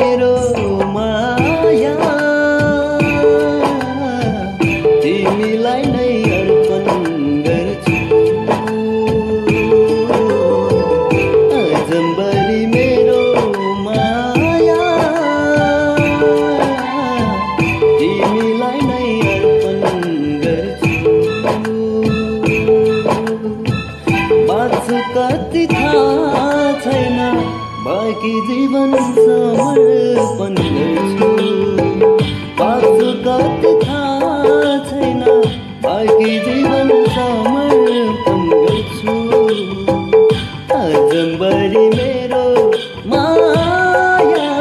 मेरो माया तिमीलाई नै अर्पण गर्छु अजम्बरी मेरो माया तिमीलाई नै अर्पण गर्छु बाँच्छु कति थाहा छैन बाँकी जीवन समर्पण गर्छु बाँच्छु कति थाहा छैन बाँकी जीवन समर्पण गर्छु अजम्बरी मेरो माया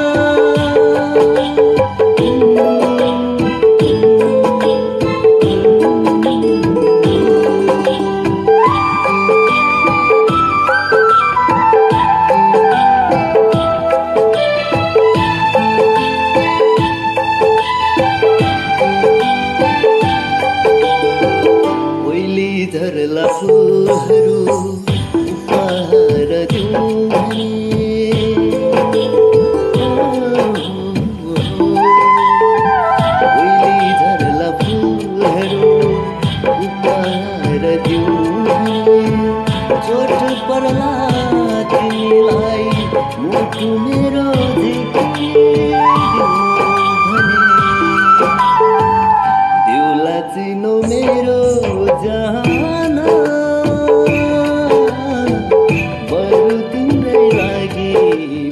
झरला फुलहरू उपहार दिउँ ओइली झरला फुलहरू उपहार दिउँ चोट पर्ला तिमीलाई मुटु मेरो दिउला चिनो मेरो जान बरु तिम्रै लागि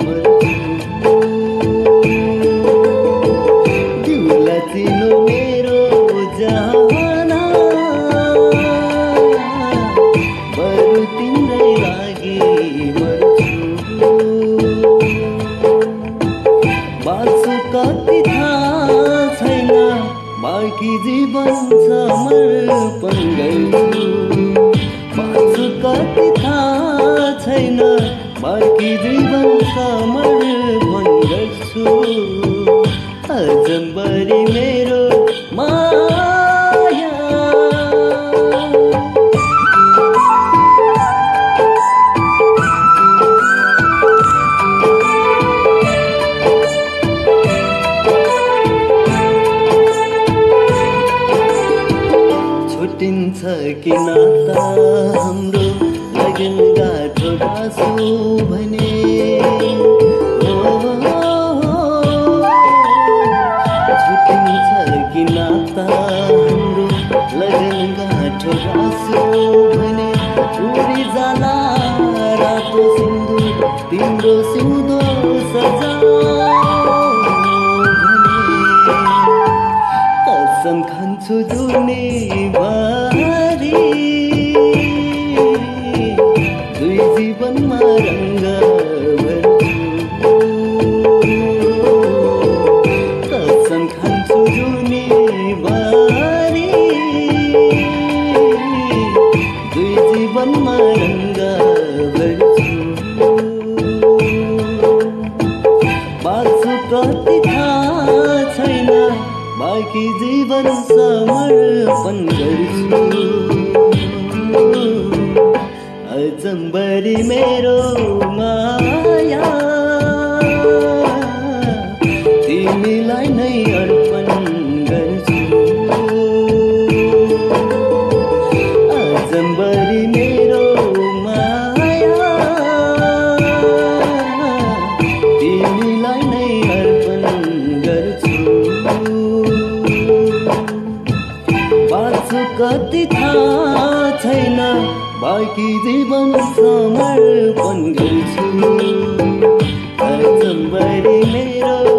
मर्छु दिउला चिनो मेरो जान बरु तिम्रै लागि मर्छु बाँच्छु कति थाहा छैन बाँकी जीवन समर्पण गर्छु बाँच्छु कति थाहा छैन बाँकी जीवन समर्पण गर्छु अजम्बरी मेरो माया छुट्टिन्छ कि नाता हाम्रो लगन गाठो गाँसो भने छुट्टिन्छ कि नाता हाम्रो लगन गाठो गाँसो भने उडी जाला रातो सिन्दुर तिम्रो सिउँदो सजाऊ भने कसम खान्छु जुनी बारी दुई जीवनमा रङ्ग भर्छु कसम खान्छु जुनी बारी दुई जीवनमा रङ्ग भर्छु बाँच्छु कति थाहा छैन बाँकी जीवन समर्पण गर्छु अजम्बरी मेरो माया तिमीलाई नै अर्पण गर्छु अजम्बरी मेरो माया तिमीलाई नै अर्पण गर्छु बाँच्छु कति थाहा छैन बाँकी जीवन समर्पण गर्छु अजम्बरी मेरो